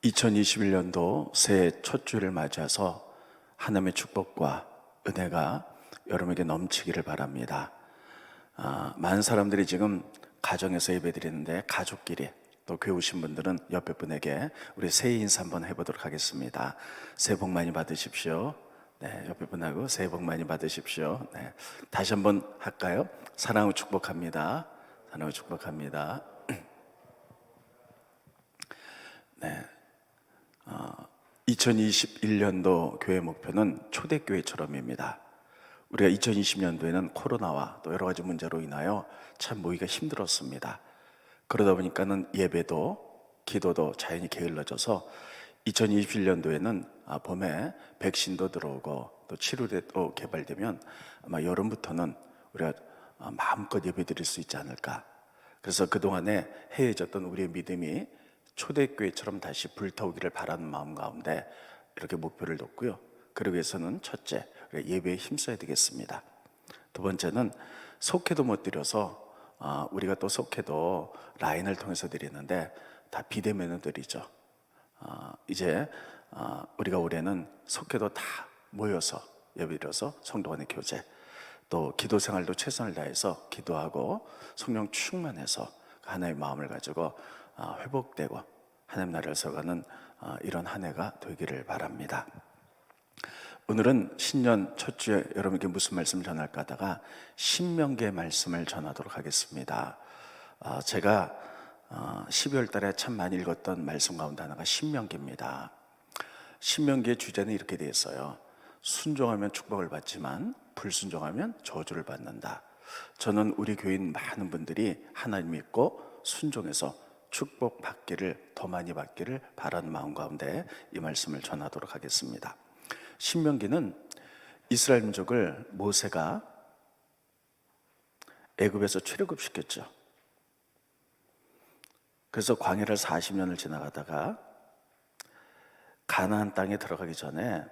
2021년도 새해 첫 주를 맞이해서 하나님의 축복과 은혜가 여러분에게 넘치기를 바랍니다. 많은 사람들이 지금 가정에서 예배드리는데 가족끼리 또 교회 오신 분들은 옆에 분에게 우리 새해 인사 한번 해보도록 하겠습니다. 새해 복 많이 받으십시오. 네, 옆에 분하고 새해 복 많이 받으십시오. 네, 다시 한번 할까요? 사랑하고 축복합니다. 사랑하고 축복합니다. 네. 2021년도 교회 목표는 초대교회처럼입니다. 우리가 2020년도에는 코로나와 또 여러 가지 문제로 인하여 참 모이기가 힘들었습니다. 그러다 보니까는 예배도 기도도 자연히 게을러져서 2021년도에는 봄에 백신도 들어오고 또 치료제도 개발되면 아마 여름부터는 우리가 마음껏 예배드릴 수 있지 않을까. 그래서 그동안에 해해졌던 우리의 믿음이 초대교회처럼 다시 불타오기를 바라는 마음 가운데 이렇게 목표를 뒀고요. 그러기 위해서는 첫째, 예배에 힘써야 되겠습니다. 두 번째는 속회도 못 드려서 우리가 또 속회도 라인을 통해서 드리는데 다 비대면으로 드리죠. 이제 우리가 올해는 속회도 다 모여서 예배드려서 성도 간의 교제, 또 기도 생활도 최선을 다해서 기도하고 성령 충만해서 하나의 마음을 가지고 회복되고 하나님 나라를 서가는 이런 한 해가 되기를 바랍니다. 오늘은 신년 첫 주에 여러분께 무슨 말씀을 전할까 하다가 신명기의 말씀을 전하도록 하겠습니다. 제가 12월 달에 참 많이 읽었던 말씀 가운데 하나가 신명기입니다. 신명기의 주제는 이렇게 되어 있어요. 순종하면 축복을 받지만 불순종하면 저주를 받는다. 저는 우리 교인 많은 분들이 하나님 믿고 순종해서 축복받기를 더 많이 받기를 바라는 마음 가운데 이 말씀을 전하도록 하겠습니다. 신명기는 이스라엘 민족을 모세가 애굽에서 출애굽시켰죠. 그래서 광야를 40년을 지나가다가 가나안 땅에 들어가기 전에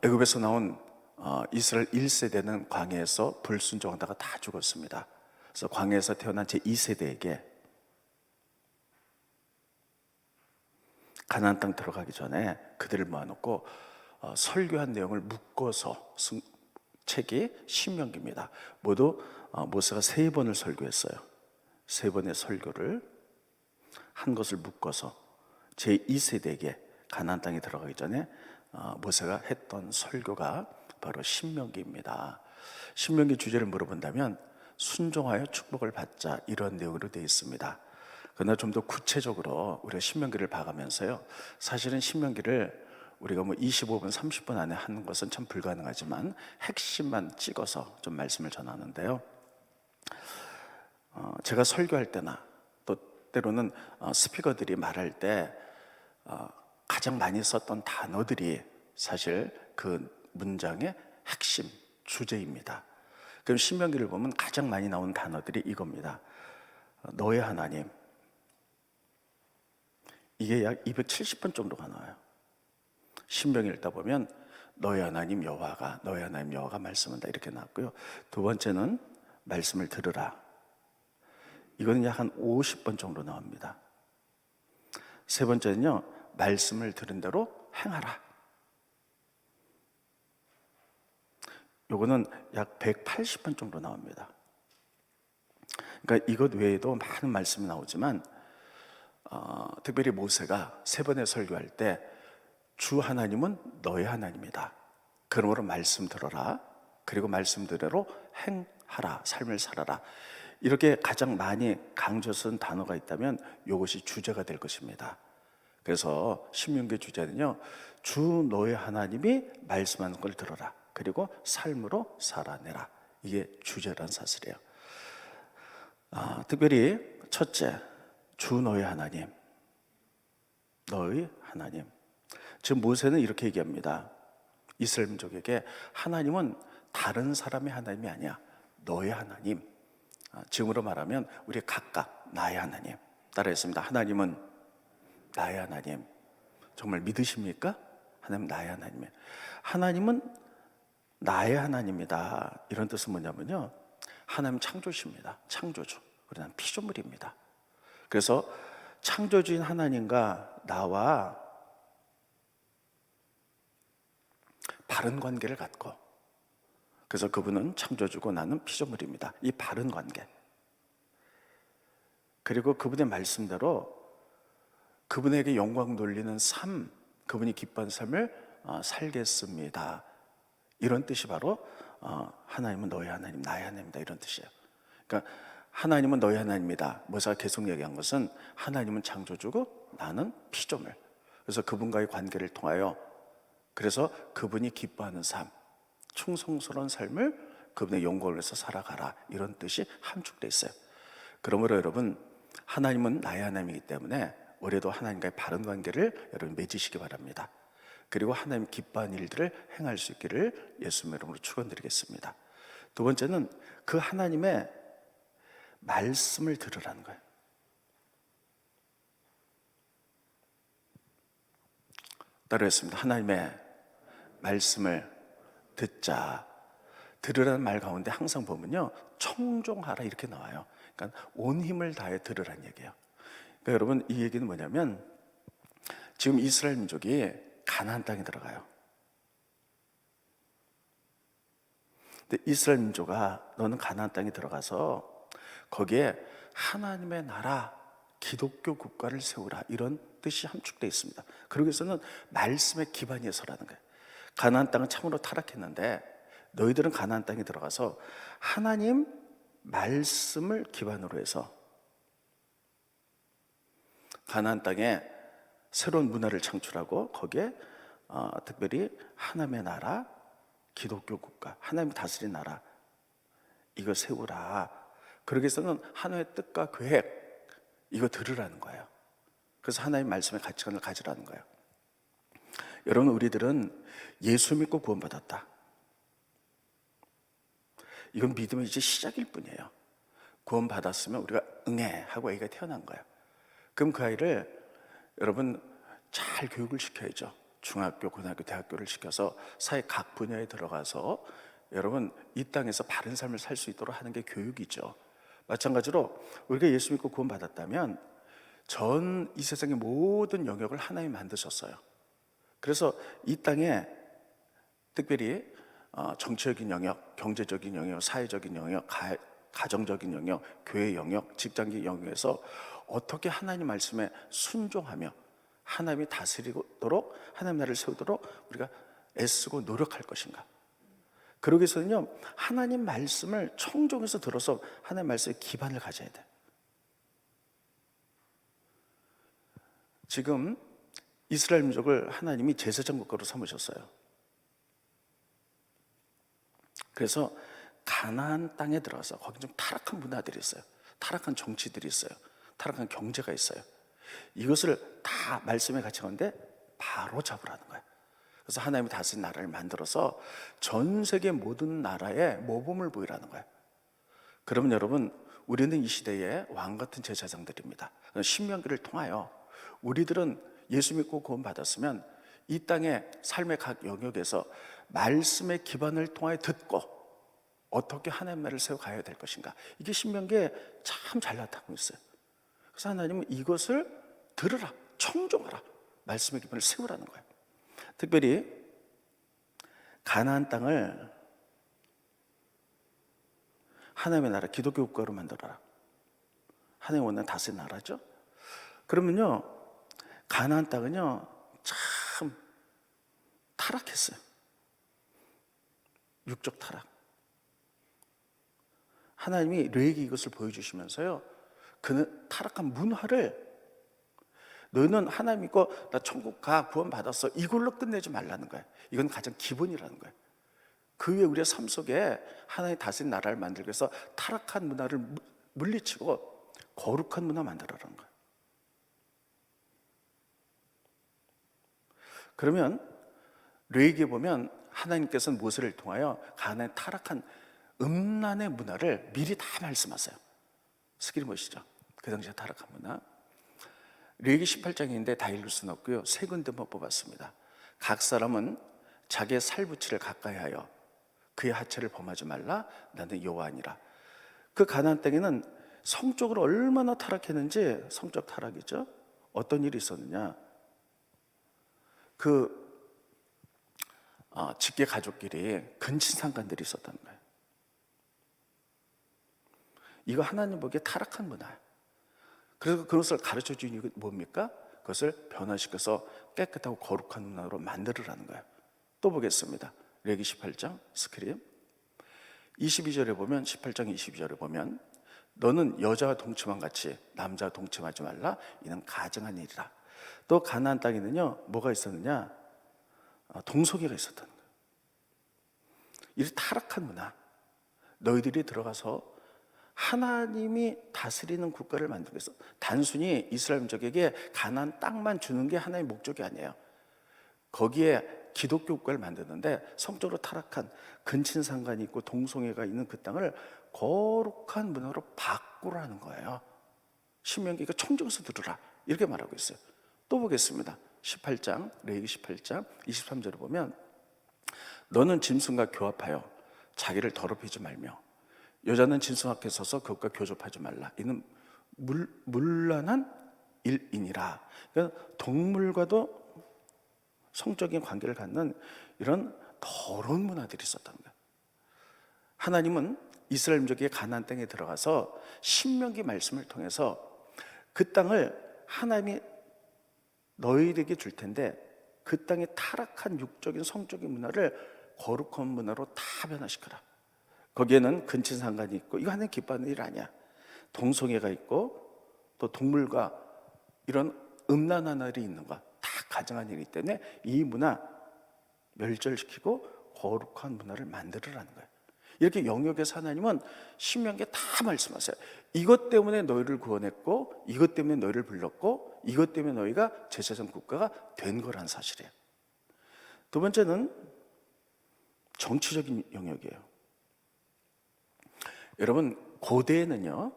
애굽에서 나온 이스라엘 1세대는 광야에서 불순종하다가 다 죽었습니다. 그래서 광야에서 태어난 제2세대에게 가나안 땅 들어가기 전에 그들을 모아놓고 설교한 내용을 묶어서 쓴 책이 신명기입니다. 모두 모세가 3번을 설교했어요. 3번의 설교를 한 것을 묶어서 제2세대에게 가나안 땅에 들어가기 전에 모세가 했던 설교가 바로 신명기입니다. 신명기 주제를 물어본다면 순종하여 축복을 받자, 이런 내용으로 되어 있습니다. 그러나 좀 더 구체적으로 우리가 신명기를 봐가면서요, 사실은 신명기를 우리가 25분, 30분 안에 하는 것은 참 불가능하지만 핵심만 찍어서 좀 말씀을 전하는데요. 제가 설교할 때나 또 때로는 스피커들이 말할 때 가장 많이 썼던 단어들이 사실 그 문장의 핵심 주제입니다. 그럼 신명기를 보면 가장 많이 나오는 단어들이 이겁니다. 너의 하나님, 이게 약 270번 정도가 나와요. 신명기 읽다 보면 너의 하나님 여호와가 말씀한다, 이렇게 나왔고요. 두 번째는 말씀을 들으라, 이거는 약 한 50번 정도 나옵니다. 세 번째는요, 말씀을 들은 대로 행하라, 요거는 약 180번 정도 나옵니다. 그러니까 이것 외에도 많은 말씀이 나오지만 특별히 모세가 3번의 설교할 때 주 하나님은 너의 하나님이다, 그러므로 말씀 들어라, 그리고 말씀대로 행하라, 삶을 살아라, 이렇게 가장 많이 강조 쓴 단어가 있다면 이것이 주제가 될 것입니다. 그래서 신명기 주제는요, 주 너의 하나님이 말씀하는 걸 들어라, 그리고 삶으로 살아내라, 이게 주제란 사실이에요. 특별히 첫째, 주 너의 하나님, 너의 하나님. 지금 모세는 이렇게 얘기합니다. 이스라엘 민족에게 하나님은 다른 사람의 하나님이 아니야, 너의 하나님. 지금으로 말하면 우리 각각 나의 하나님. 따라했습니다. 하나님은 나의 하나님. 정말 믿으십니까? 하나님 나의 하나님이에요. 하나님은 나의 하나님이다, 이런 뜻은 뭐냐면요, 하나님 창조주입니다. 창조주. 그리고 난 피조물입니다. 그래서 창조주인 하나님과 나와 바른 관계를 갖고, 그래서 그분은 창조주고 나는 피조물입니다. 이 바른 관계, 그리고 그분의 말씀대로 그분에게 영광 돌리는 삶, 그분이 기뻐하는 삶을 살겠습니다. 이런 뜻이 바로 하나님은 너희 하나님, 나의 하나님이다, 이런 뜻이에요. 그러니까 하나님은 너희 하나님이다. 모세가 계속 얘기한 것은 하나님은 창조주고 나는 피조물. 그래서 그분과의 관계를 통하여, 그래서 그분이 기뻐하는 삶, 충성스러운 삶을 그분의 영광을 위해서 살아가라, 이런 뜻이 함축되어 있어요. 그러므로 여러분, 하나님은 나의 하나님이기 때문에 올해도 하나님과의 바른 관계를 여러분 맺으시기 바랍니다. 그리고 하나님 기뻐하는 일들을 행할 수 있기를 예수님의 이름으로 축원드리겠습니다. 두 번째는 그 하나님의 말씀을 들으라는 거예요. 따라했습니다. 하나님의 말씀을 듣자. 들으라는 말 가운데 항상 보면요, 청종하라 이렇게 나와요. 그러니까 온 힘을 다해 들으라는 얘기예요. 그러니까 여러분, 이 얘기는 뭐냐면 지금 이스라엘 민족이 가나안 땅에 들어가요. 근데 이스라엘 민족아, 너는 가나안 땅에 들어가서 거기에 하나님의 나라, 기독교 국가를 세우라, 이런 뜻이 함축되어 있습니다. 그러기 위해서는 말씀의 기반에 서라는 거예요. 가나안 땅은 참으로 타락했는데 너희들은 가나안 땅에 들어가서 하나님 말씀을 기반으로 해서 가나안 땅에 새로운 문화를 창출하고 거기에 특별히 하나님의 나라, 기독교 국가, 하나님이 다스린 나라, 이거 세우라. 그러기 위해서는 하나님의 뜻과 계획, 이거 들으라는 거예요. 그래서 하나님의 말씀의 가치관을 가지라는 거예요. 여러분, 우리들은 예수 믿고 구원받았다. 이건 믿음의 이제 시작일 뿐이에요. 구원받았으면 우리가 응해 하고 아이가 태어난 거예요. 그럼 그 아이를 여러분 잘 교육을 시켜야죠. 중학교, 고등학교, 대학교를 시켜서 사회 각 분야에 들어가서 여러분 이 땅에서 바른 삶을 살 수 있도록 하는 게 교육이죠. 마찬가지로 우리가 예수 믿고 구원받았다면 전 이 세상의 모든 영역을 하나님이 만드셨어요. 그래서 이 땅에 특별히 정치적인 영역, 경제적인 영역, 사회적인 영역, 가정적인 영역, 교회 영역, 직장적인 영역에서 어떻게 하나님 말씀에 순종하며 하나님이 다스리도록, 하나님 나라를 세우도록 우리가 애쓰고 노력할 것인가. 그러기 위해서는요, 하나님 말씀을 청종해서 들어서 하나님 말씀의 기반을 가져야 돼. 지금 이스라엘 민족을 하나님이 제사장 국가로 삼으셨어요. 그래서 가나안 땅에 들어가서 거기 좀 타락한 문화들이 있어요. 타락한 정치들이 있어요. 타락한 경제가 있어요. 이것을 다 말씀에 갇혀가는데 바로 잡으라는 거예요. 그래서 하나님이 다스린 나라를 만들어서 전 세계 모든 나라에 모범을 보이라는 거예요. 그러면 여러분, 우리는 이 시대에 왕 같은 제사장들입니다. 신명기를 통하여 우리들은 예수 믿고 구원받았으면 이 땅의 삶의 각 영역에서 말씀의 기반을 통하여 듣고 어떻게 하나님 나라를 세워가야 될 것인가, 이게 신명기에 참 잘 나타나고 있어요. 그래서 하나님은 이것을 들으라, 청종하라, 말씀의 기반을 세우라는 거예요. 특별히 가나안 땅을 하나님의 나라, 기독교 국가로 만들어라. 하나님 원하는 다스린 나라죠. 그러면요, 가나안 땅은요 참 타락했어요. 육적 타락. 하나님이 레위기 이것을 보여주시면서요, 그는 타락한 문화를, 너는 하나님 믿고 나 천국 가, 구원 받았어, 이걸로 끝내지 말라는 거예요. 이건 가장 기본이라는 거예요. 그 위에 우리의 삶 속에 하나님 다스린 나라를 만들기 위해서 타락한 문화를 물리치고 거룩한 문화 만들어라는 거예요. 그러면 레위기에 보면 하나님께서는 모세를 통하여 가나안의 타락한 음란의 문화를 미리 다 말씀하세요. 스크린 보시죠. 그 당시에 타락한 문화. 레위기 18장인데 다 읽을 수는 없고요, 세 군데만 뽑았습니다. 각 사람은 자기의 살부치를 가까이 하여 그의 하체를 범하지 말라, 나는 여호와니라. 그 가나안 땅에는 성적으로 얼마나 타락했는지. 성적 타락이죠. 어떤 일이 있었느냐, 직계 가족끼리 근친상간들이 있었다는 거예요. 이거 하나님 보기에 타락한 문화예요. 그래서 그것을 가르쳐 주는 이유가 뭡니까? 그것을 변화시켜서 깨끗하고 거룩한 문화로 만들으라는 거예요. 또 보겠습니다. 레위기 18장 스크림 22절에 보면, 18장 22절에 보면, 너는 여자와 동침한 같이 남자와 동침하지 말라. 이는 가증한 일이라. 또 가나안 땅에는요, 뭐가 있었느냐? 동성애가 있었다는 거예요. 이 타락한 문화, 너희들이 들어가서 하나님이 다스리는 국가를 만들기 위해서 단순히 이스라엘 민족에게 가나안 땅만 주는 게 하나님의 목적이 아니에요. 거기에 기독교 국가를 만드는데 성적으로 타락한, 근친상간이 있고 동성애가 있는 그 땅을 거룩한 문화로 바꾸라는 거예요. 신명기가 청정해서 들으라, 이렇게 말하고 있어요. 또 보겠습니다. 18장, 레위기 18장 23절을 보면, 너는 짐승과 교합하여 자기를 더럽히지 말며 여자는 짐승 앞에 서서 그것과 교접하지 말라. 이는 문란한 일이니라. 그러니까 동물과도 성적인 관계를 갖는 이런 더러운 문화들이 있었다는 거예요. 하나님은 이스라엘 민족이 가나안 땅에 들어가서 신명기 말씀을 통해서 그 땅을 하나님이 너희에게 줄 텐데, 그 땅의 타락한 육적인 성적인 문화를 거룩한 문화로 다 변화시켜라. 거기에는 근친상간이 있고, 이거 하나님 기뻐하는 일 아니야. 동성애가 있고 또 동물과 이런 음란한 일이 있는 것, 다 가증한 일이기 때문에 이 문화 멸절시키고 거룩한 문화를 만들으라는 거예요. 이렇게 영역에서 하나님은 신명기에 다 말씀하세요. 이것 때문에 너희를 구원했고, 이것 때문에 너희를 불렀고, 이것 때문에 너희가 제사장 국가가 된 거란 사실이에요. 두 번째는 정치적인 영역이에요. 여러분, 고대에는요,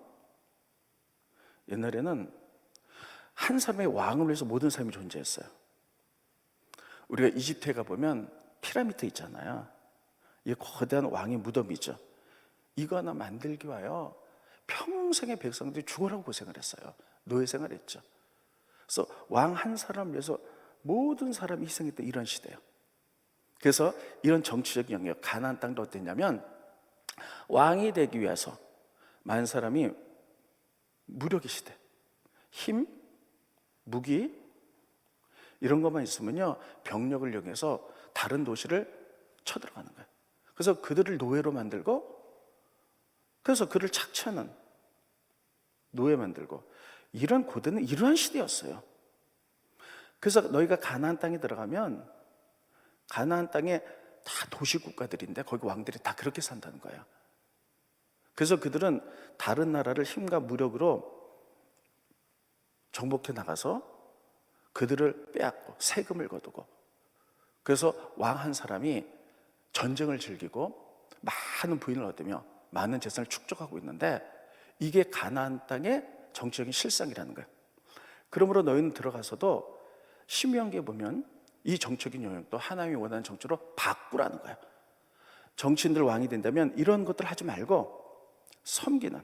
옛날에는 한 사람의 왕을 위해서 모든 사람이 존재했어요. 우리가 이집트에 가보면 피라미드 있잖아요. 이 거대한 왕의 무덤이죠. 이거 하나 만들기 위하여 평생의 백성들이 죽으라고 고생을 했어요. 노예 생활했죠. 그래서 왕 한 사람을 위해서 모든 사람이 희생했던 이런 시대예요. 그래서 이런 정치적 영역, 가나안 땅도 어땠냐면, 왕이 되기 위해서 많은 사람이 무력의 시대, 힘, 무기 이런 것만 있으면요, 병력을 이용해서 다른 도시를 쳐들어가는 거예요. 그래서 그들을 노예로 만들고, 그래서 그를 착취하는 노예 만들고, 이런 고대는 이러한 시대였어요. 그래서 너희가 가나안 땅에 들어가면 가나안 땅에 다 도시국가들인데 거기 왕들이 다 그렇게 산다는 거예요. 그래서 그들은 다른 나라를 힘과 무력으로 정복해 나가서 그들을 빼앗고 세금을 거두고, 그래서 왕 한 사람이 전쟁을 즐기고 많은 부인을 얻으며 많은 재산을 축적하고 있는데, 이게 가나안 땅의 정치적인 실상이라는 거예요. 그러므로 너희는 들어가서도 신명기에 보면 이 정치적인 영역도 하나님이 원하는 정치로 바꾸라는 거예요. 정치인들 왕이 된다면 이런 것들 하지 말고 섬기는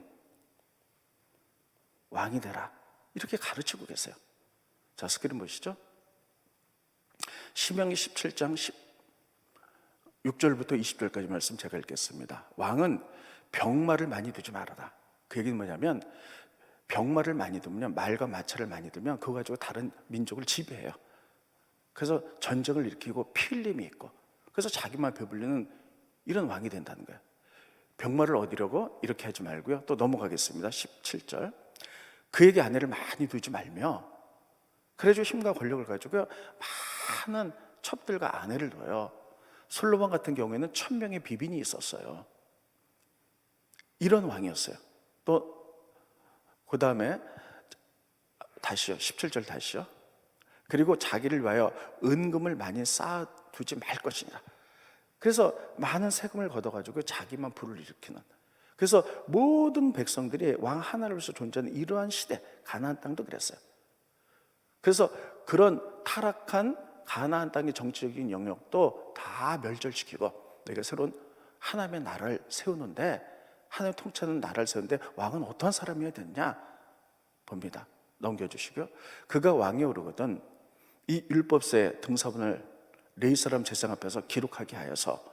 왕이 되라, 이렇게 가르치고 계세요. 자, 스크린 보시죠. 신명기 17장 6절부터 20절까지 말씀 제가 읽겠습니다. 왕은 병마를 많이 두지 말아라. 그 얘기는 뭐냐면, 병마를 많이 두면, 말과 마차를 많이 두면 그거 가지고 다른 민족을 지배해요. 그래서 전쟁을 일으키고 피 흘림이 있고, 그래서 자기만 배불리는 이런 왕이 된다는 거예요. 병마를 얻으려고 이렇게 하지 말고요. 또 넘어가겠습니다. 17절. 그에게 아내를 많이 두지 말며, 그래가지고 힘과 권력을 가지고요, 많은 첩들과 아내를 둬요. 솔로몬 같은 경우에는 1000명의 비빈이 있었어요. 이런 왕이었어요. 또 그 다음에 다시요, 17절 다시요. 그리고 자기를 위하여 은금을 많이 쌓아두지 말 것이니라. 그래서 많은 세금을 걷어가지고 자기만 불을 일으키는, 그래서 모든 백성들이 왕 하나를 위해서 존재하는 이러한 시대, 가나안 땅도 그랬어요. 그래서 그런 타락한 가나안 땅의 정치적인 영역도 다 멸절시키고 너희가 새로운 하나님의 나라를 세우는데 하나님 통치하는 나라를 세우는데 왕은 어떠한 사람이어야 되느냐 봅니다. 넘겨주시고요. 그가 왕에 오르거든 이 율법서의 등서문을 레위 사람 제상 앞에서 기록하게 하여서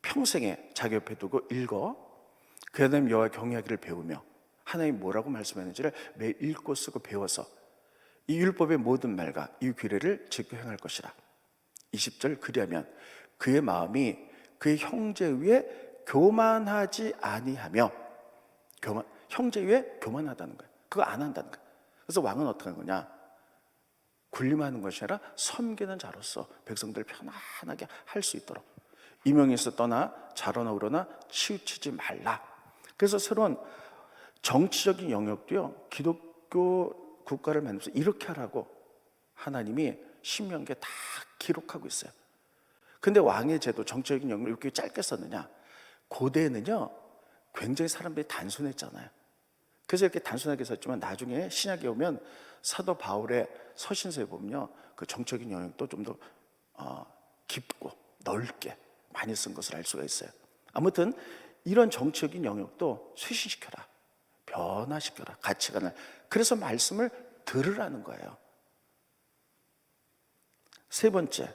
평생에 자기 옆에 두고 읽어 그 하나님 여호와 경외하기를 배우며 하나님이 뭐라고 말씀하는지를 매일 읽고 쓰고 배워서 이 율법의 모든 말과 이 규례를 지켜 행할 것이라. 20절 그리하면 그의 마음이 그의 형제 위에 교만하지 아니하며 형제 위에 교만하다는 거예요. 그거 안 한다는 거예요. 그래서 왕은 어떻게 하는 거냐? 군림하는 것이 아니라 섬기는 자로서 백성들을 편안하게 할 수 있도록 이명에서 떠나 자로나 우러나 치우치지 말라. 그래서 새로운 정치적인 영역도요 기독교 국가를 만들면서 이렇게 하라고 하나님이 신명기에 다 기록하고 있어요. 근데 왕의 제도, 정치적인 영역을 이렇게 짧게 썼느냐? 고대에는요 굉장히 사람들이 단순했잖아요. 그래서 이렇게 단순하게 썼지만 나중에 신약에 오면 사도 바울의 서신서에 보면요 그 정치적인 영역도 좀 더 깊고 넓게 많이 쓴 것을 알 수가 있어요. 아무튼 이런 정치적인 영역도 쇄신시켜라, 변화시켜라, 가치관을. 그래서 말씀을 들으라는 거예요. 세 번째,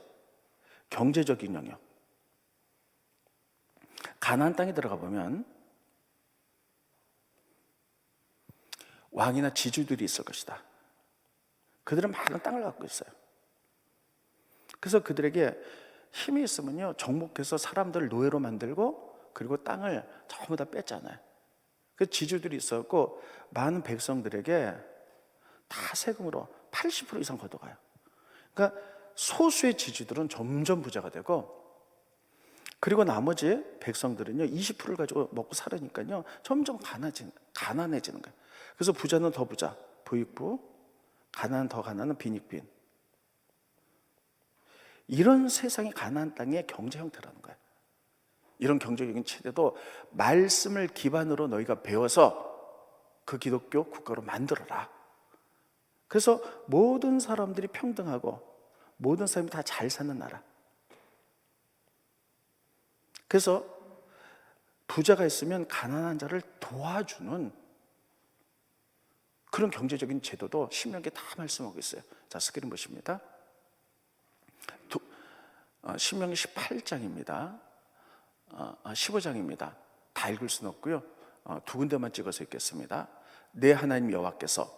경제적인 영역. 가나안 땅에 들어가 보면 왕이나 지주들이 있을 것이다. 그들은 많은 땅을 갖고 있어요. 그래서 그들에게 힘이 있으면요 정복해서 사람들을 노예로 만들고 그리고 땅을 전부 다 뺐잖아요. 그 지주들이 있었고 많은 백성들에게 다 세금으로 80% 이상 걷어가요. 그러니까 소수의 지주들은 점점 부자가 되고 그리고 나머지 백성들은요 20%를 가지고 먹고 살으니까요 점점 가난해지는 거예요. 그래서 부자는 더 부자, 부익부, 가난은 더 가난은 빈익빈. 이런 세상이 가나안 땅의 경제 형태라는 거예요. 이런 경제적인 체제도 말씀을 기반으로 너희가 배워서 그 기독교 국가로 만들어라. 그래서 모든 사람들이 평등하고 모든 사람이 다 잘 사는 나라. 그래서 부자가 있으면 가난한 자를 도와주는 그런 경제적인 제도도 신명기에 다 말씀하고 있어요. 자, 스크린 보십니다. 신명기 18장입니다. 15장입니다. 다 읽을 수는 없고요. 두 군데만 찍어서 읽겠습니다. 내 하나님 여호와께서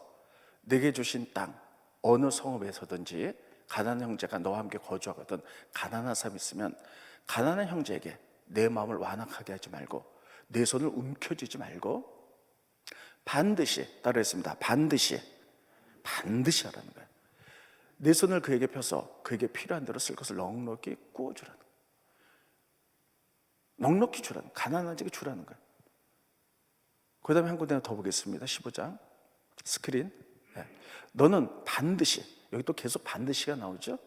내게 주신 땅 어느 성읍에서든지 가난한 형제가 너와 함께 거주하거든 가난한 사람이 있으면 가난한 형제에게 내 마음을 완악하게 하지 말고 내 손을 움켜쥐지 말고 반드시 따라했습니다. 반드시 하라는 거예요. 내 손을 그에게 펴서 그에게 필요한 대로 쓸 것을 넉넉히 구워주라는 거예요. 넉넉히 주라는 거예요. 가난한 자에게 주라는 거예요. 그 다음에 한 군데 더 보겠습니다. 15장 스크린. 네. 너는 반드시, 여기 또 계속 반드시가 나오죠.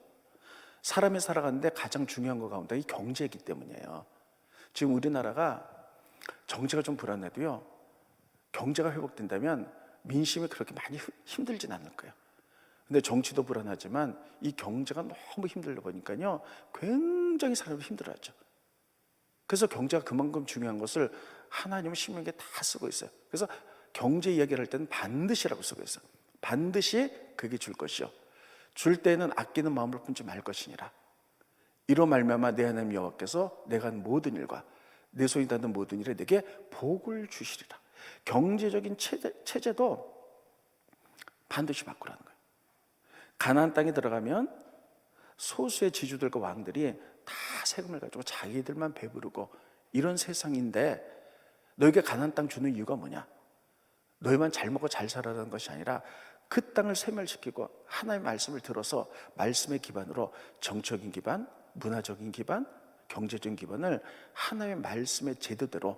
사람이 살아가는데 가장 중요한 거 가운데 이 경제이기 때문이에요. 지금 우리나라가 정치가 좀 불안해도요 경제가 회복된다면 민심이 그렇게 많이 힘들진 않을 거예요. 근데 정치도 불안하지만 이 경제가 너무 힘들다 보니까요 굉장히 사람이 힘들어하죠. 그래서 경제가 그만큼 중요한 것을 하나님은 신명기에 다 쓰고 있어요. 그래서 경제 이야기를 할 때는 반드시라고 쓰고 있어요. 반드시 그게 줄 것이요 줄 때는 아끼는 마음을 품지 말 것이니라. 이로 말미암아 내 하나님 여호와께서 내가 한 모든 일과 내 손이 닿는 모든 일에 내게 복을 주시리라. 경제적인 체제도 반드시 바꾸라는 거예요. 가나안 땅에 들어가면 소수의 지주들과 왕들이 다 세금을 가지고 자기들만 배부르고 이런 세상인데 너에게 가나안 땅 주는 이유가 뭐냐? 너희만 잘 먹고 잘 살아라는 것이 아니라 그 땅을 세멸시키고 하나님의 말씀을 들어서 말씀의 기반으로 정적인 기반, 문화적인 기반, 경제적인 기반을 하나님의 말씀의 제도대로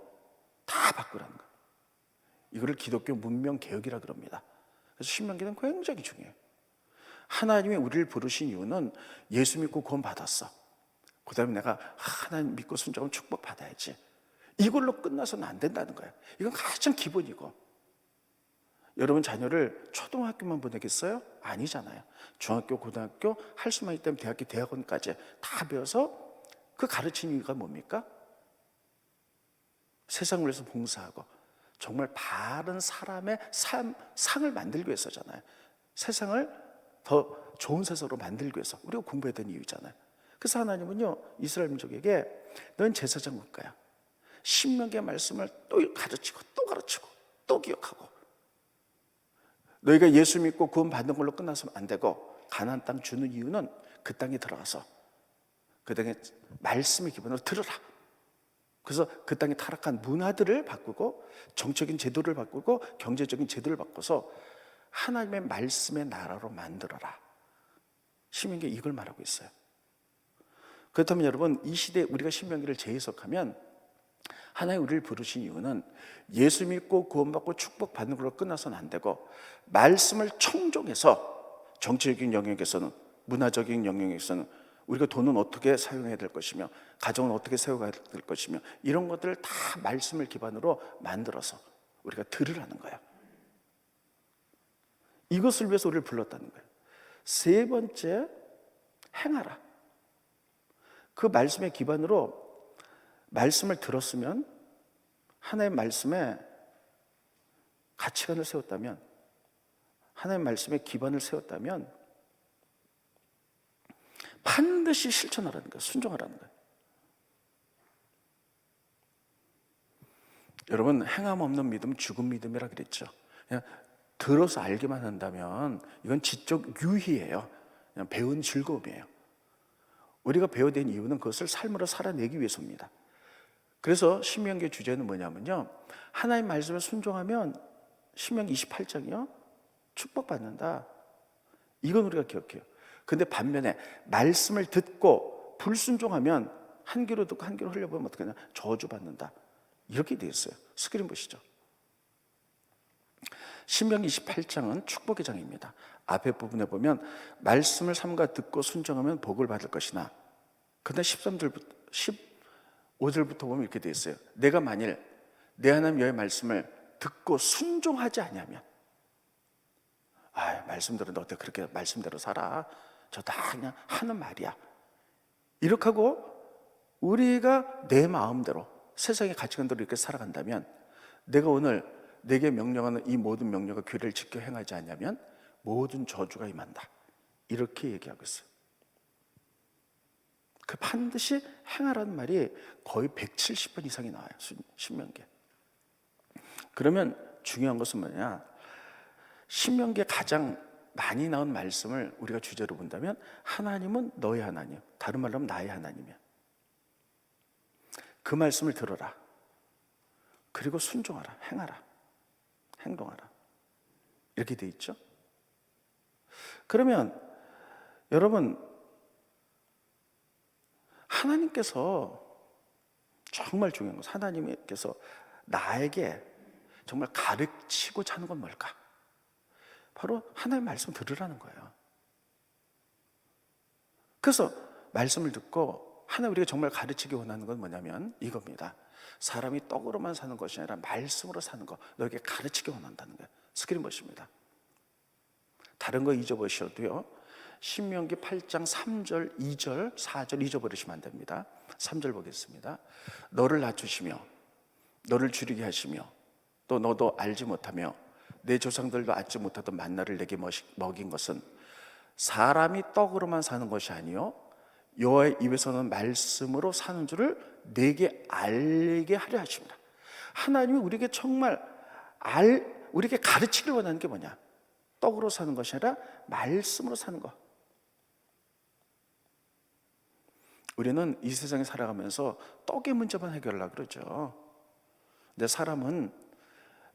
다 바꾸라는 거예요. 이거를 기독교 문명 개혁이라 그럽니다. 그래서 신명기는 굉장히 중요해요. 하나님이 우리를 부르신 이유는 예수 믿고 구원 받았어. 그 다음에 내가 하나님 믿고 순종하면 축복 받아야지. 이걸로 끝나서는 안 된다는 거예요. 이건 가장 기본이고. 여러분 자녀를 초등학교만 보내겠어요? 아니잖아요. 중학교, 고등학교 할 수만 있다면 대학교, 대학원까지 다 배워서 그 가르치는 이유가 뭡니까? 세상을 위해서 봉사하고 정말 바른 사람의 상을 만들기 위해서잖아요. 세상을 더 좋은 세상으로 만들기 위해서 우리가 공부해야 되는 이유잖아요. 그래서 하나님은요, 이스라엘 민족에게 넌 제사장 국가야. 신명기의 말씀을 또 가르치고 또 가르치고 또 기억하고, 너희가 예수 믿고 구원 받는 걸로 끝나서는 안 되고, 가나안 땅 주는 이유는 그 땅에 들어가서 그 땅의 말씀의 기본으로 들으라. 그래서 그 땅의 타락한 문화들을 바꾸고, 정적인 제도를 바꾸고, 경제적인 제도를 바꿔서 하나님의 말씀의 나라로 만들어라. 신명기 이걸 말하고 있어요. 그렇다면 여러분, 이 시대에 우리가 신명기를 재해석하면 하나님 우리를 부르신 이유는 예수 믿고 구원받고 축복받는 걸로 끝나서는 안 되고, 말씀을 청종해서 정치적인 영역에서는, 문화적인 영역에서는 우리가 돈은 어떻게 사용해야 될 것이며, 가정은 어떻게 세워가야 될 것이며, 이런 것들을 다 말씀을 기반으로 만들어서 우리가 들으라는 거예요. 이것을 위해서 우리를 불렀다는 거예요. 세 번째, 행하라. 그 말씀의 기반으로 말씀을 들었으면, 하나님의 말씀에 가치관을 세웠다면, 하나님의 말씀에 기반을 세웠다면 반드시 실천하라는 거예요. 순종하라는 거예요. 여러분, 행함 없는 믿음 죽은 믿음이라 그랬죠. 그냥 들어서 알기만 한다면 이건 지적 유희예요. 그냥 배운 즐거움이에요. 우리가 배워야 되는 이유는 그것을 삶으로 살아내기 위해서입니다. 그래서 신명기의 주제는 뭐냐면요, 하나님 말씀에 순종하면 신명기 28장이요 축복받는다. 이건 우리가 기억해요. 근데 반면에 말씀을 듣고 불순종하면, 한 귀로 듣고 한 귀로 흘려보면 어떻게 하냐, 저주받는다. 이렇게 되어 있어요. 스크린 보시죠. 신명기 28장은 축복의 장입니다. 앞에 부분에 보면 말씀을 삼가 듣고 순종하면 복을 받을 것이나, 근데 15절부터 보면 이렇게 되어 있어요. 내가 만일 내 하나님 여호와의 말씀을 듣고 순종하지 아니하면, 말씀대로 너 어떻게 그렇게 말씀대로 살아, 저 다 그냥 하는 말이야, 이렇게 하고 우리가 내 마음대로 세상의 가치관대로 이렇게 살아간다면, 내가 오늘 내게 명령하는 이 모든 명령과 규례를 지켜 행하지 않냐면 모든 저주가 임한다. 이렇게 얘기하고 있어요. 그 반드시 행하라는 말이 거의 170번 이상이 나와요, 신명기에. 그러면 중요한 것은 뭐냐, 신명기에 가장 많이 나온 말씀을 우리가 주제로 본다면, 하나님은 너의 하나님, 다른 말로 하면 나의 하나님이야. 그 말씀을 들어라. 그리고 순종하라, 행하라, 행동하라. 이렇게 돼 있죠. 그러면 여러분, 하나님께서 정말 중요한 것은, 하나님께서 나에게 정말 가르치고자 하는 건 뭘까? 바로 하나님의 말씀 들으라는 거예요. 그래서 말씀을 듣고 하나님 우리가 정말 가르치기 원하는 건 뭐냐면 이겁니다. 사람이 떡으로만 사는 것이 아니라 말씀으로 사는 거, 너에게 가르치기 원한다는 거예요. 스크린 보십니다. 다른 거 잊어보셔도요, 신명기 8장 3절, 2절, 4절 잊어버리시면 안 됩니다. 3절 보겠습니다. 너를 낮추시며 너를 줄이게 하시며 또 너도 알지 못하며 내 조상들도 알지 못하던 만나를 내게 먹인 것은 사람이 떡으로만 사는 것이 아니요 여호와의 입에서는 말씀으로 사는 줄을 내게 알게 하려 하십니다. 하나님이 우리에게 정말 우리에게 가르치길 원하는 게 뭐냐? 떡으로 사는 것이 아니라 말씀으로 사는 것. 우리는 이 세상에 살아가면서 떡의 문제만 해결하려고 그러죠. 근데 사람은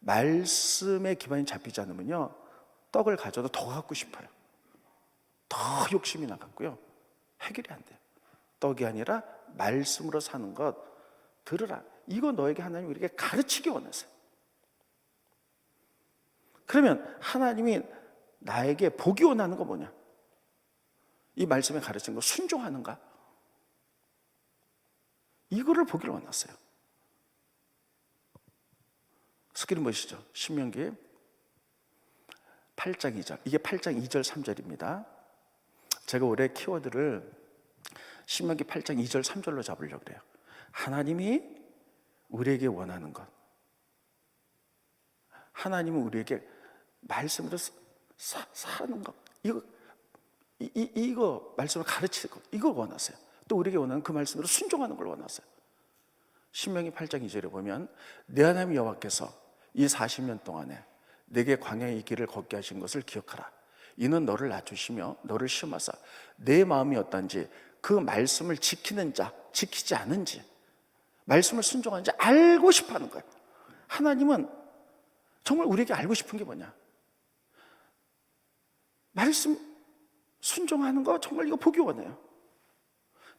말씀의 기반이 잡히지 않으면요, 떡을 가져도 더 갖고 싶어요. 더 욕심이 나갖고요, 해결이 안 돼요. 떡이 아니라 말씀으로 사는 것 들으라. 이거 너에게 하나님이 우리에게 가르치기 원하세요. 그러면 하나님이 나에게 보기 원하는 거 뭐냐? 이 말씀에 가르친 거 순종하는가? 이거를 보기를 원했어요. 스크린 보시죠. 신명기 8장 2절. 이게 8장 2절 3절입니다. 제가 올해 키워드를 신명기 8장 2절 3절로 잡으려고 그래요. 하나님이 우리에게 원하는 것, 하나님은 우리에게 말씀으로 사는 것, 이거 말씀을 가르치는 것, 이걸 원하세요. 또 우리에게 원하는 그 말씀으로 순종하는 걸 원하세요. 신명기 8장 2절에 보면 내 하나님 여호와께서 이 40년 동안에 내게 광야의 길을 걷게 하신 것을 기억하라. 이는 너를 낮추시며 너를 시험하사 내 마음이 어떤지 그 말씀을 지키는 자, 지키지 않은지, 말씀을 순종하는지 알고 싶어 하는 거예요. 하나님은 정말 우리에게 알고 싶은 게 뭐냐? 말씀 순종하는 거 정말 이거 보기 원해요.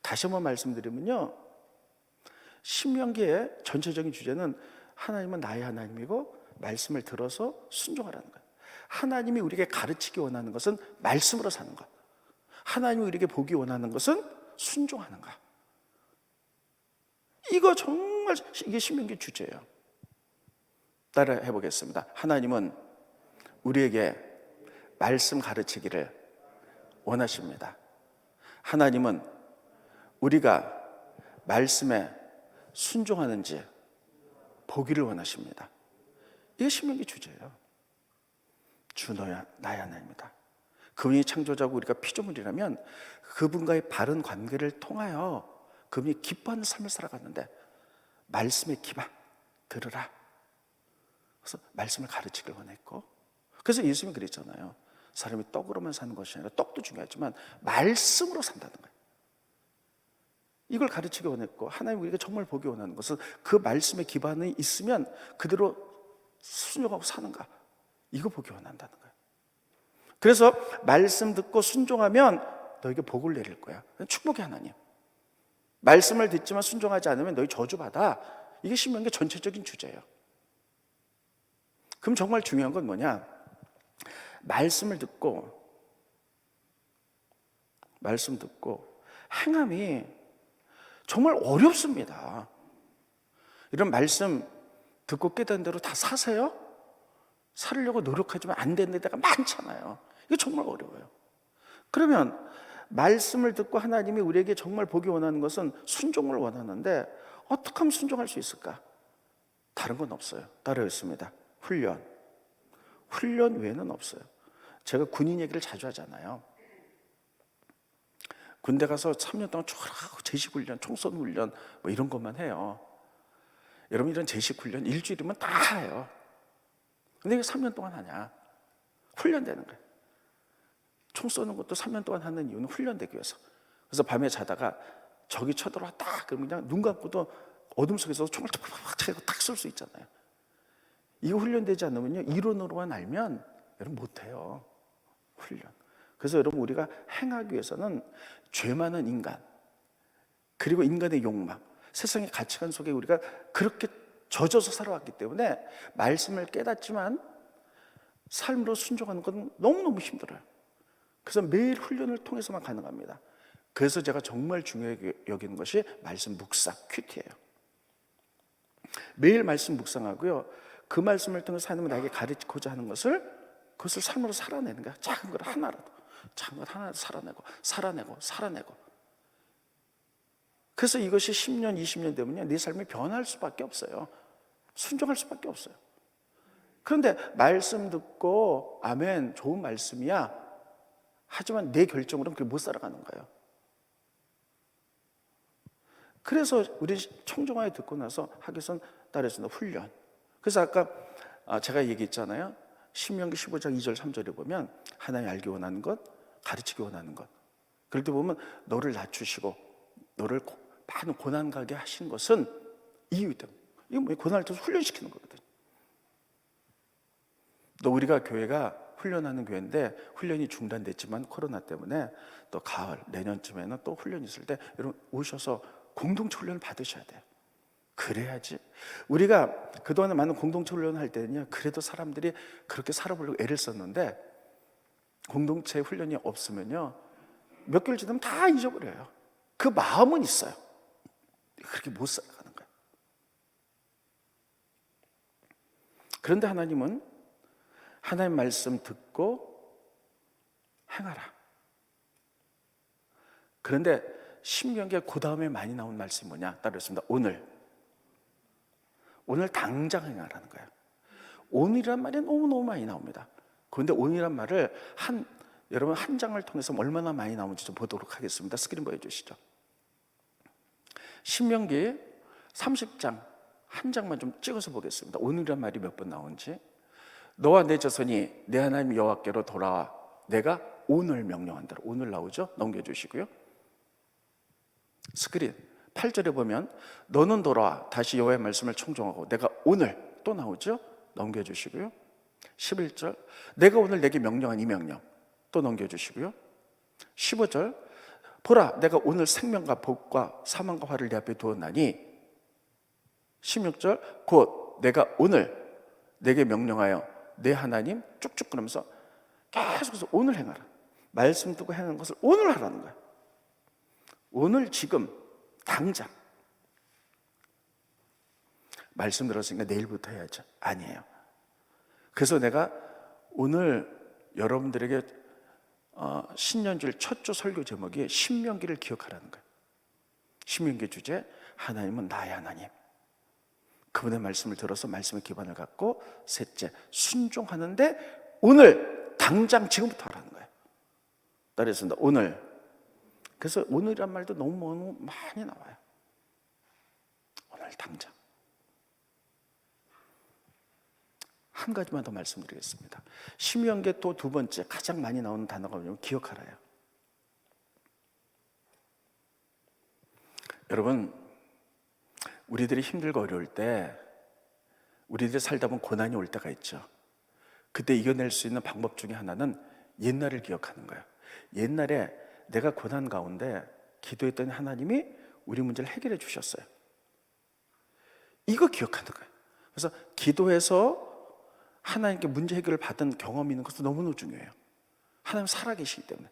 다시 한번 말씀드리면요, 신명기의 전체적인 주제는 하나님은 나의 하나님이고 말씀을 들어서 순종하라는 거예요. 하나님이 우리에게 가르치기 원하는 것은 말씀으로 사는 것, 하나님이 우리에게 보기 원하는 것은 순종하는 것. 이거 정말 이게 신명기 주제예요. 따라 해보겠습니다. 하나님은 우리에게 말씀 가르치기를 원하십니다. 하나님은 우리가 말씀에 순종하는지 보기를 원하십니다. 이게 신명기 주제예요. 주 너야 나의 하나님이다. 그분이 창조자고 우리가 피조물이라면 그분과의 바른 관계를 통하여 그분이 기뻐하는 삶을 살아갔는데 말씀에 기반 들으라. 그래서 말씀을 가르치길 원했고, 그래서 예수님이 그랬잖아요. 사람이 떡으로만 사는 것이 아니라 떡도 중요하지만 말씀으로 산다는 거예요. 이걸 가르치기 원했고, 하나님 우리가 정말 보기 원하는 것은 그 말씀에 기반이 있으면 그대로 순종하고 사는가, 이거 보기 원한다는 거예요. 그래서 말씀 듣고 순종하면 너에게 복을 내릴 거야. 축복의 하나님. 말씀을 듣지만 순종하지 않으면 너희 저주받아. 이게 신명기 전체적인 주제예요. 그럼 정말 중요한 건 뭐냐? 말씀 듣고 행함이 정말 어렵습니다. 이런 말씀 듣고 깨닫는 대로 다 사세요? 살려고 노력하지만 안 되는 데가 많잖아요. 이게 정말 어려워요. 그러면 말씀을 듣고 하나님이 우리에게 정말 보기 원하는 것은 순종을 원하는데 어떻게 하면 순종할 수 있을까? 다른 건 없어요. 따라했습니다. 훈련 외에는 없어요. 제가 군인 얘기를 자주 하잖아요. 군대 가서 3년 동안 쭉 제식훈련, 총선 훈련 뭐 이런 것만 해요. 여러분 이런 제식훈련 일주일이면 다 해요. 근데 왜 3년 동안 하냐? 훈련되는 거예요. 총 쏘는 것도 3년 동안 하는 이유는 훈련되기 위해서. 그래서 밤에 자다가 적이 쳐들어왔다 그러면 그냥 눈 감고도 어둠 속에서 총을 탁 차고 탁 쏠 수 있잖아요. 이거 훈련되지 않으면요, 이론으로만 알면 여러분 못해요. 훈련. 그래서 여러분 우리가 행하기 위해서는 죄 많은 인간, 그리고 인간의 욕망, 세상의 가치관 속에 우리가 그렇게 젖어서 살아왔기 때문에 말씀을 깨닫지만 삶으로 순종하는 건 너무너무 힘들어요. 그래서 매일 훈련을 통해서만 가능합니다. 그래서 제가 정말 중요하게 여기는 것이 말씀 묵상, 큐티예요. 매일 말씀 묵상하고요, 그 말씀을 통해서 하나님은 나에게 가르치고자 하는 그것을 삶으로 살아내는 거야. 작은 걸 하나라도 살아내고. 그래서 이것이 10년, 20년 되면요, 내 삶이 변할 수밖에 없어요. 순종할 수밖에 없어요. 그런데 말씀 듣고 아멘, 좋은 말씀이야. 하지만 내 결정으로는 그렇게 못 살아가는 거예요. 그래서 우리 청정하에 듣고 나서 하기 위해서는 따르겠습니다. 훈련. 그래서 아까 제가 얘기했잖아요. 신명기 15장 2절 3절에 보면 하나님 알기 원하는 것, 가르치기 원하는 것. 그럴 때 보면 너를 낮추시고 너를 많은 고난 가게 하신 것은 이유 때문에. 이게 뭐 고난을 통해서 훈련시키는 거거든요. 또 우리가 교회가 훈련하는 교회인데 훈련이 중단됐지만 코로나 때문에 또 가을 내년쯤에는 또 훈련이 있을 때 여러분 오셔서 공동체 훈련을 받으셔야 돼요. 그래야지. 우리가 그동안에 많은 공동체 훈련을 할 때는요, 그래도 사람들이 그렇게 살아보려고 애를 썼는데 공동체 훈련이 없으면요, 몇 개월 지나면 다 잊어버려요. 그 마음은 있어요. 그렇게 못 살아가는 거예요. 그런데 하나님은 하나님 말씀 듣고 행하라. 그런데 신명기에 그 다음에 많이 나온 말씀이 뭐냐? 따르겠습니다. 오늘 오늘 당장 행하라는 거예요. 오늘이란 말이 너무너무 많이 나옵니다. 그런데 오늘이란 말을 여러분 한 장을 통해서 얼마나 많이 나오는지 좀 보도록 하겠습니다. 스크린 보여주시죠. 신명기 30장 한 장만 좀 찍어서 보겠습니다. 오늘이란 말이 몇 번 나오는지. 너와 내 자손이 내 하나님 여호와께로 돌아와 내가 오늘 명령한 대로. 오늘 나오죠? 넘겨주시고요. 스크린 8절에 보면 너는 돌아와 다시 여호와의 말씀을 청종하고 내가 오늘 또 나오죠? 넘겨주시고요. 11절 내가 오늘 내게 명령한 이 명령 또 넘겨주시고요. 15절 보라 내가 오늘 생명과 복과 사망과 화를 내 앞에 두었나니. 16절 곧 내가 오늘 내게 명령하여 내 하나님 쭉쭉 그러면서 계속해서 오늘 행하라. 말씀 두고 행하는 것을 오늘 하라는 거야. 오늘 지금 당장. 말씀 들었으니까 내일부터 해야죠. 아니에요. 그래서 내가 오늘 여러분들에게 신년주일 첫 주 설교 제목이 신명기를 기억하라는 거예요. 신명기 주제 하나님은 나의 하나님. 그분의 말씀을 들어서 말씀의 기반을 갖고 셋째 순종하는데 오늘 당장 지금부터 하라는 거예요. 따라했습니다. 오늘. 그래서 오늘이란 말도 너무 많이 나와요. 오늘 당장. 한 가지만 더 말씀드리겠습니다. 신명기의 또 두 번째 가장 많이 나오는 단어가 뭐냐면 기억하라예요. 여러분 우리들이 힘들고 어려울 때 우리들이 살다 보면 고난이 올 때가 있죠. 그때 이겨낼 수 있는 방법 중에 하나는 옛날을 기억하는 거예요. 옛날에 내가 고난 가운데 기도했더니 하나님이 우리 문제를 해결해 주셨어요. 이거 기억하는 거예요. 그래서 기도해서 하나님께 문제 해결을 받은 경험이 있는 것도 너무너무 중요해요. 하나님 살아계시기 때문에.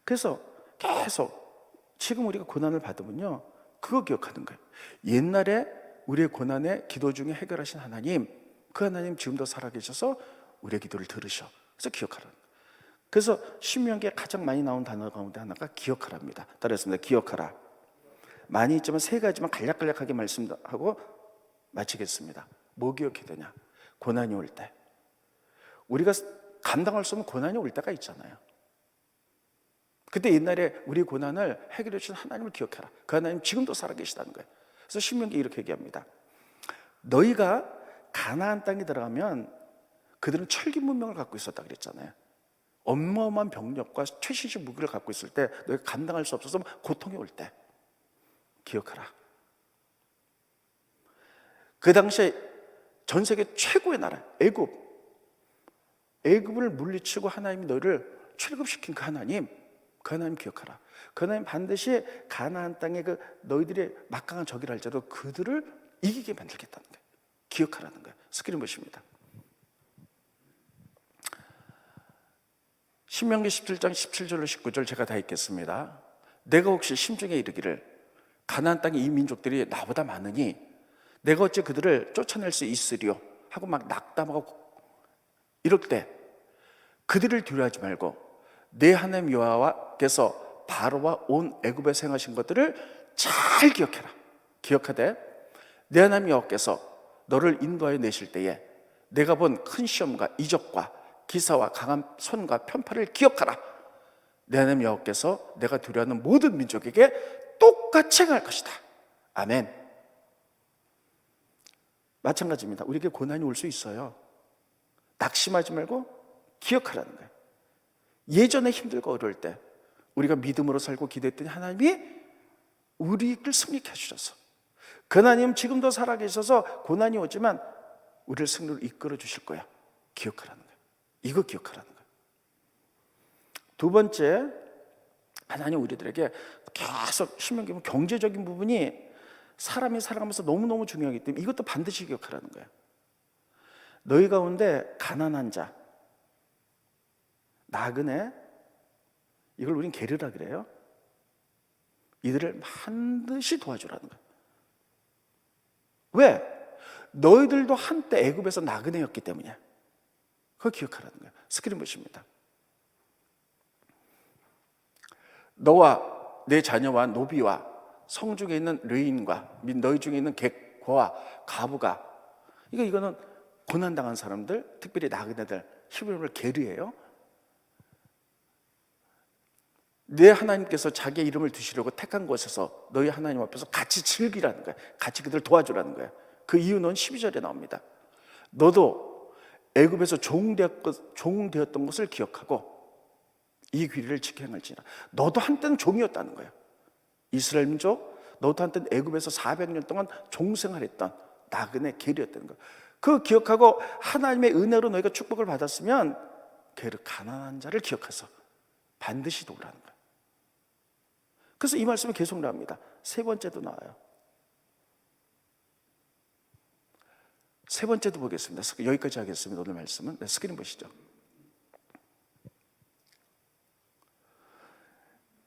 그래서 계속 지금 우리가 고난을 받으면요 그거 기억하는 거예요. 옛날에 우리의 고난에 기도 중에 해결하신 하나님, 그 하나님 지금도 살아계셔서 우리의 기도를 들으셔. 그래서 기억하라는 거예요. 그래서 신명기에 가장 많이 나온 단어 가운데 하나가 기억하라입니다. 따라했습니다. 기억하라. 많이 있지만 세 가지만 간략간략하게 말씀하고 마치겠습니다. 뭐 기억해야 되냐? 고난이 올 때. 우리가 감당할 수 없는 고난이 올 때가 있잖아요. 그때 옛날에 우리 고난을 해결해 주신 하나님을 기억해라. 그 하나님 지금도 살아계시다는 거예요. 그래서 신명기 이렇게 얘기합니다. 너희가 가나안 땅에 들어가면 그들은 철기 문명을 갖고 있었다 그랬잖아요. 어마어마한 병력과 최신식 무기를 갖고 있을 때 너희가 감당할 수 없어서 고통이 올 때 기억하라. 그 당시에 전 세계 최고의 나라 애굽을 물리치고 하나님이 너희를 출애굽시킨 그 하나님 기억하라. 그 하나님 반드시 가나안 땅에 그 너희들의 막강한 적이라 할지라도 그들을 이기게 만들겠다는 거예요. 기억하라는 거예요. 스크린 보십니다. 신명기 17장 17절로 19절 제가 다 읽겠습니다. 내가 혹시 심중에 이르기를 가나안 땅에 이 민족들이 나보다 많으니 내가 어찌 그들을 쫓아낼 수 있으리요 하고 막 낙담하고 이럴 때 그들을 두려워하지 말고 내 하나님 여호와께서 바로와 온 애굽에서 행하신 것들을 잘 기억해라. 기억하되 내 하나님 여호와께서 너를 인도하여 내실 때에 내가 본 큰 시험과 이적과 기사와 강한 손과 편파를 기억하라. 내 하나님 여호와께서 내가 두려워하는 모든 민족에게 똑같이 행할 것이다. 아멘. 마찬가지입니다. 우리에게 고난이 올 수 있어요. 낙심하지 말고 기억하라는 거예요. 예전에 힘들고 어려울 때 우리가 믿음으로 살고 기도했더니 하나님이 우리를 승리케 해주셔서 그 하나님 지금도 살아계셔서 고난이 오지만 우리를 승리로 이끌어 주실 거야. 기억하라는 거예요. 이거 기억하라는 거예요. 두 번째, 하나님 우리들에게 계속 신명기 보면 경제적인 부분이 사람이 살아가면서 너무너무 중요하기 때문에 이것도 반드시 기억하라는 거예요. 너희 가운데 가난한 자, 나그네, 이걸 우린 게르라 그래요. 이들을 반드시 도와주라는 거예요. 왜? 너희들도 한때 애굽에서 나그네였기 때문이야. 그거 기억하라는 거예요. 스크린 보십니다. 너와 내 자녀와 노비와 성중에 있는 르인과 및 너희 중에 있는 객과 가부가 이거는 고난당한 사람들, 특별히 나그네들, 히브리어를 게르예요. 내 하나님께서 자기의 이름을 두시려고 택한 곳에서 너희 하나님 앞에서 같이 즐기라는 거야. 같이 그들 도와주라는 거야. 그 이유는 12절에 나옵니다. 너도 애굽에서 종되었던 것을 기억하고 이 규례를 지켜 행할지니라. 너도 한때는 종이었다는 거예요. 이스라엘 민족, 너도 한때는 애굽에서 400년 동안 종생활했던 나그네 게르였다는 거예요. 그 기억하고 하나님의 은혜로 너희가 축복을 받았으면 게르 가난한 자를 기억해서 반드시 도우라는 거예요. 그래서 이 말씀이 계속 나옵니다. 세 번째도 나와요. 세 번째도 보겠습니다. 여기까지 하겠습니다. 오늘 말씀은. 네, 스크린 보시죠.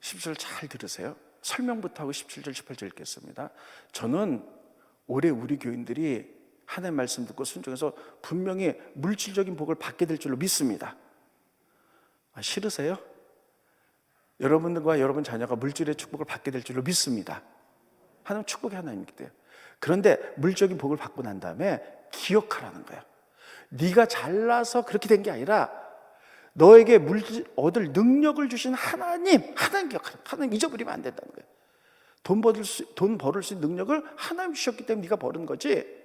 10절 잘 들으세요. 설명부터 하고 17절, 18절 읽겠습니다. 저는 올해 우리 교인들이 하나님 말씀 듣고 순종해서 분명히 물질적인 복을 받게 될 줄로 믿습니다. 싫으세요? 여러분들과 여러분 자녀가 물질의 축복을 받게 될 줄로 믿습니다. 하나님 축복의 하나님이기 때문에. 그런데 물질적인 복을 받고 난 다음에 기억하라는 거예요. 네가 잘나서 그렇게 된 게 아니라 너에게 물질 얻을 능력을 주신 하나님 기억하라. 하나님 잊어버리면 안 된다는 거예요. 돈 벌을 수 있는 능력을 하나님 주셨기 때문에 네가 버는 거지.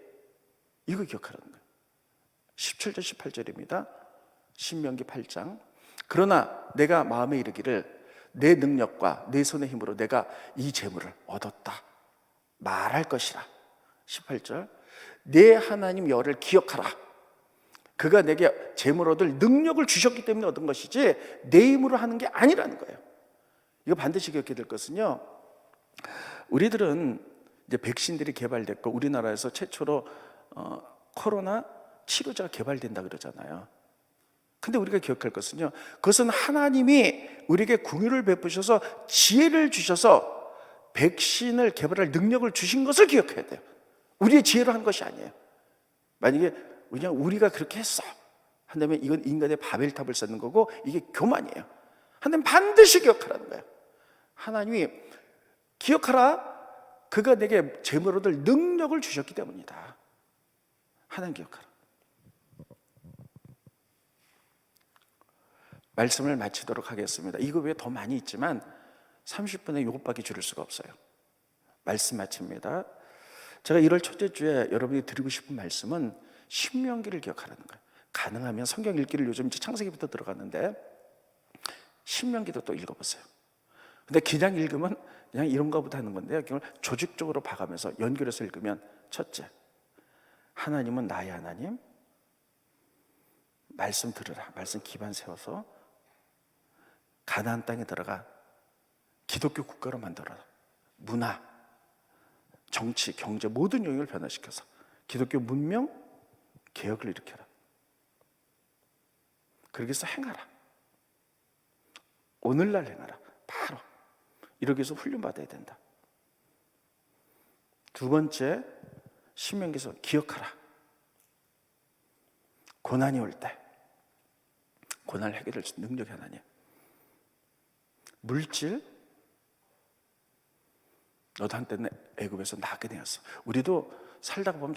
이거 기억하라는 거예요. 17절 18절입니다. 신명기 8장. 그러나 내가 마음에 이르기를 내 능력과 내 손의 힘으로 내가 이 재물을 얻었다 말할 것이라. 18절. 내 하나님 여호와를 기억하라. 그가 내게 재물 얻을 능력을 주셨기 때문에 얻은 것이지 내 힘으로 하는 게 아니라는 거예요. 이거 반드시 기억해야 될 것은요, 우리들은 이제 백신들이 개발됐고 우리나라에서 최초로 코로나 치료제가 개발된다 그러잖아요. 근데 우리가 기억할 것은요, 그것은 하나님이 우리에게 궁유를 베푸셔서 지혜를 주셔서 백신을 개발할 능력을 주신 것을 기억해야 돼요. 우리의 지혜로 한 것이 아니에요. 만약에 그냥 우리가 그렇게 했어 한다면 이건 인간의 바벨탑을 쌓는 거고 이게 교만이에요. 하나님 반드시 기억하라는 거예요. 하나님이 기억하라. 그가 내게 재물 얻을 능력을 주셨기 때문이다. 하나님 기억하라. 말씀을 마치도록 하겠습니다. 이거 외에 더 많이 있지만 30분에 이것밖에 줄일 수가 없어요. 말씀 마칩니다. 제가 1월 첫째 주에 여러분이 드리고 싶은 말씀은 신명기를 기억하라는 거예요. 가능하면 성경 읽기를 요즘 이제 창세기부터 들어갔는데 신명기도 또 읽어보세요. 근데 그냥 읽으면 그냥 이런가 보다 하는 건데요, 그걸 조직적으로 봐가면서 연결해서 읽으면, 첫째, 하나님은 나의 하나님, 말씀 들으라, 말씀 기반 세워서 가나안 땅에 들어가 기독교 국가로 만들어라. 문화, 정치, 경제 모든 영역을 변화시켜서 기독교 문명 개혁을 일으켜라. 그렇게 해서 행하라. 오늘날 행하라. 바로 이렇게 해서 훈련받아야 된다. 두 번째, 신명기에서 기억하라. 고난이 올 때 고난을 해결할 수 있는 능력이 하나님. 물질, 너도 한때는 애굽에서 나그네였어. 우리도 살다가 보면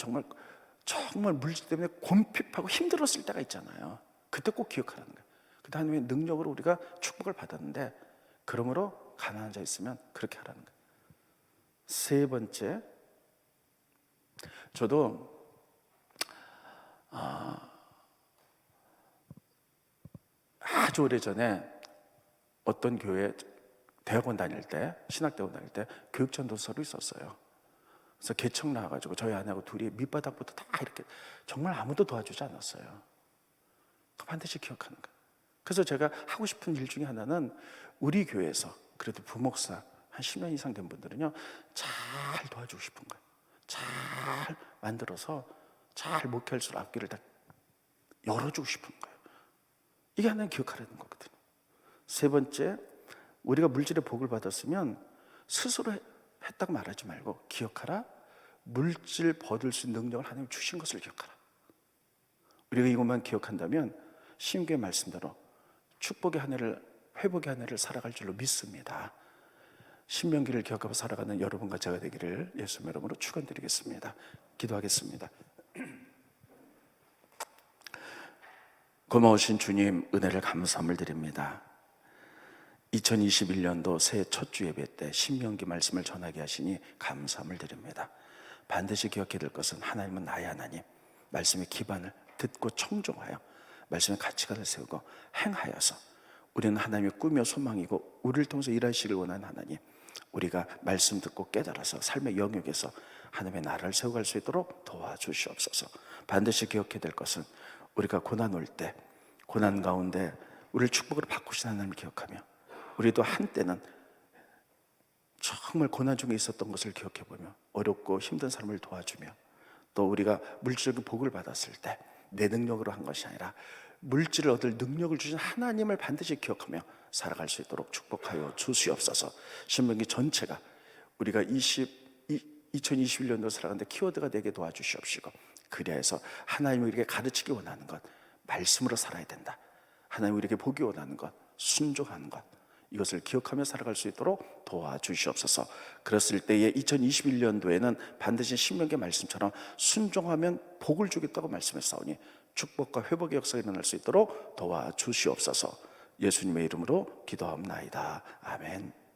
정말 물질 때문에 곤핍하고 힘들었을 때가 있잖아요. 그때 꼭 기억하라는 거예요. 그때 하나님의 능력으로 우리가 축복을 받았는데, 그러므로 가난한 자 있으면 그렇게 하라는 거예요. 세 번째, 저도 아주 오래전에 어떤 교회 대학원 다닐 때, 신학대학원 다닐 때 교육전도서로 있었어요. 그래서 개척 나와가지고 저희 아내하고 둘이 밑바닥부터 다 이렇게, 정말 아무도 도와주지 않았어요. 반드시 기억하는 거예요. 그래서 제가 하고 싶은 일 중에 하나는 우리 교회에서 그래도 부목사 한 10년 이상 된 분들은요, 잘 도와주고 싶은 거예요. 잘 만들어서 잘 목회할 수 있는 앞길을 다 열어주고 싶은 거예요. 이게 하나님 기억하라는 거거든요. 세 번째, 우리가 물질의 복을 받았으면 스스로 했다고 말하지 말고 기억하라. 물질 받을 수 있는 능력을 하나님 주신 것을 기억하라. 우리가 이것만 기억한다면 신규의 말씀대로 축복의 한 해를, 회복의 한 해를 살아갈 줄로 믿습니다. 신명기를 기억하고 살아가는 여러분과 제가 되기를 예수님의 이름으로 축원드리겠습니다. 기도하겠습니다. 고마우신 주님, 은혜를 감사함을 드립니다. 2021년도 새해 첫 주 예배 때 신명기 말씀을 전하게 하시니 감사함을 드립니다. 반드시 기억해야 될 것은 하나님은 나의 하나님, 말씀의 기반을 듣고 청종하여 말씀의 가치관을 세우고 행하여서 우리는 하나님의 꿈이요 소망이고 우리를 통해서 일하시길 원하는 하나님, 우리가 말씀 듣고 깨달아서 삶의 영역에서 하나님의 나라를 세워갈 수 있도록 도와주시옵소서. 반드시 기억해야 될 것은 우리가 고난 올 때, 고난 가운데 우리를 축복으로 바꾸신 하나님을 기억하며, 우리도 한때는 정말 고난 중에 있었던 것을 기억해보며 어렵고 힘든 사람을 도와주며, 또 우리가 물질적인 복을 받았을 때 내 능력으로 한 것이 아니라 물질을 얻을 능력을 주신 하나님을 반드시 기억하며 살아갈 수 있도록 축복하여 주시옵소서. 신명기 전체가 우리가 2021년도 살아가는데 키워드가 되게 도와주시옵시고, 그리하여서 하나님이 우리에게 가르치기 원하는 것, 말씀으로 살아야 된다, 하나님이 우리에게 보기 원하는 것, 순종하는 것, 이것을 기억하며 살아갈 수 있도록 도와주시옵소서. 그랬을 때에 2021년도에는 반드시 신명기 말씀처럼 순종하면 복을 주겠다고 말씀했사오니 축복과 회복의 역사가 일어날 수 있도록 도와주시옵소서. 예수님의 이름으로 기도하옵나이다. 아멘.